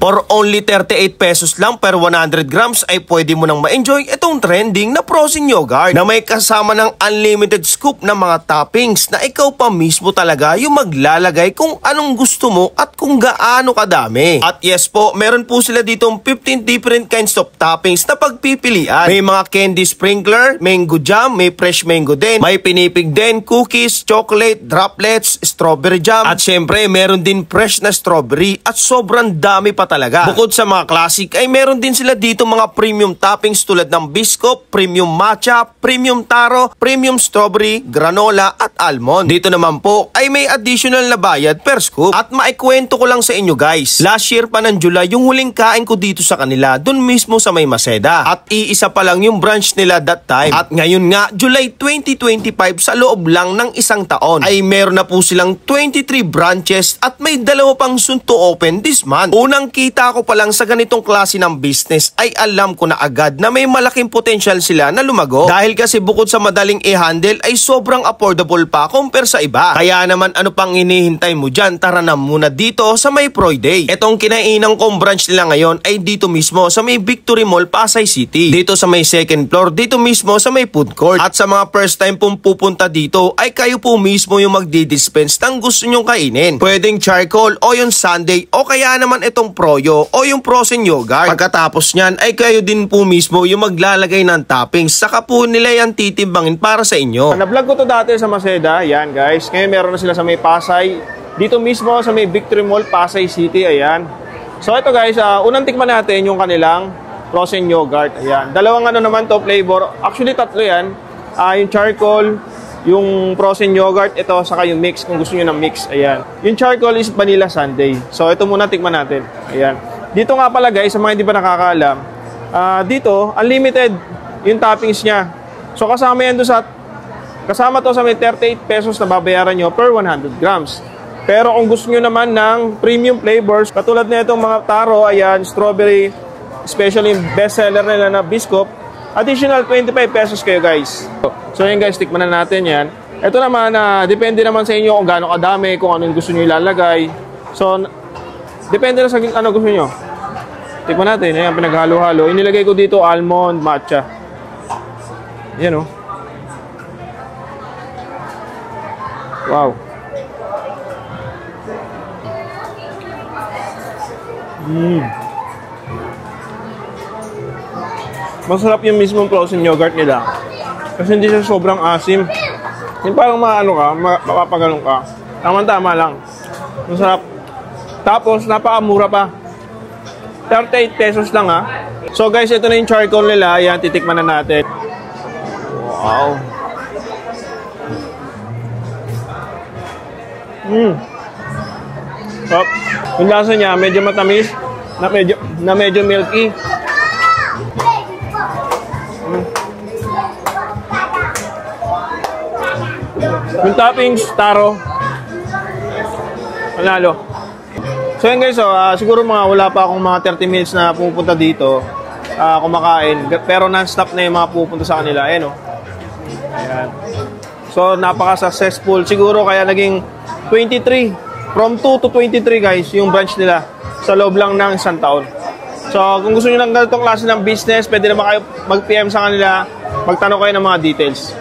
For only 38 pesos lang per 100 grams ay pwede mo nang ma-enjoy itong trending na frozen yogurt na may kasama ng unlimited scoop na mga toppings na ikaw pa mismo talaga yung maglalagay kung anong gusto mo at kung gaano kadami. At yes po, meron po sila ditong 15 different kinds of toppings na pagpipilian. May mga candy sprinkler, mango jam, may fresh mango din, may pinipig din, cookies, chocolate, droplets, strawberry jam, at syempre meron din fresh na strawberry at sobrang dami pa talaga. Bukod sa mga classic ay meron din sila dito mga premium toppings tulad ng biscuit, premium matcha, premium taro, premium strawberry, granola at almond. Dito naman po ay may additional na bayad per scoop. At maikwento ko lang sa inyo guys, last year pa ng July yung huling kain ko dito sa kanila dun mismo sa May Maseda. At iisa pa lang yung branch nila that time. At ngayon nga, July 2025 sa loob lang ng isang taon ay meron na po silang 23 branches at may dalawa pang soon to open this month. Unang kita ko pa lang sa ganitong klase ng business ay alam ko na agad na may malaking potential sila na lumago. Dahil kasi bukod sa madaling i-handle ay sobrang affordable pa compare sa iba. Kaya naman ano pang hinihintay mo dyan, tara na muna dito sa May Proyday. Etong kinainang kong branch nila ngayon ay dito mismo sa may Victory Mall, Pasay City. Dito sa may second floor, dito mismo sa may food court. At sa mga first time pong pupunta dito ay kayo po mismo yung magdi-dispense ng gusto nyong kainin. Pwedeng charcoal o yung sundae o kaya naman itong proyo o yung frozen yogurt. Pagkatapos nyan ay kayo din po mismo yung maglalagay ng toppings. Saka po nila yan titimbangin para sa inyo. Na-vlog ko to dati sa Maseda, yan guys. Ngayon meron na sila sa may Pasay. Dito mismo sa may Victory Mall, Pasay City, ayan. So ito guys, unang tikman natin yung kanilang frozen yogurt. Ayan. Dalawang ano naman to flavor. Actually tatlo yan. Yung charcoal, yung frozen yogurt, ito saka yung mix kung gusto niyo ng mix. Ayan. Yung charcoal is vanilla sundae. So ito muna tikman natin. Ayan. Dito nga pala guys, sa mga hindi pa nakakaalam, dito unlimited yung toppings niya. So kasama yan doon kasama to sa may 38 pesos na babayaran nyo per 100 grams. Pero kung gusto nyo naman ng premium flavors, katulad na itong mga taro, ayan, strawberry, especially bestseller nila na biscuit, additional 25 pesos kayo guys. So yun guys, tikman na natin yan. Ito naman, depende naman sa inyo kung gaano kadami, kung anong gusto nyo ilalagay. So, depende na sa ano gusto nyo. Tikman natin, ayan, pinaghalo-halo. Inilagay ko dito almond, matcha. Yan o. Wow. Masarap yung mismong frozen yogurt nila. Kasi hindi siya sobrang asim. Yung parang maano ka, mapapagalong ka. Tama-tama lang. Masarap. Tapos, napakamura pa. 38 pesos lang ha. So guys, ito na yung charcoal nila. Ayan, titikman na natin. Wow. So, yung lasa niya, medyo matamis, na medyo milky. Yung toppings, taro. Panalo. So yun guys, siguro wala pa akong mga 30 minutes na pupunta dito kumakain. Pero non-stop na yung mga pupunta sa kanila. Ayan o. Ayan. So napaka-successful. Siguro kaya naging 23. From 2 to 23 guys, yung branch nila sa loob lang ng isang taon. So kung gusto nyo ng ganitong klase ng business, pwede naman kayo mag-PM sa kanila. Magtanong kayo ng mga details.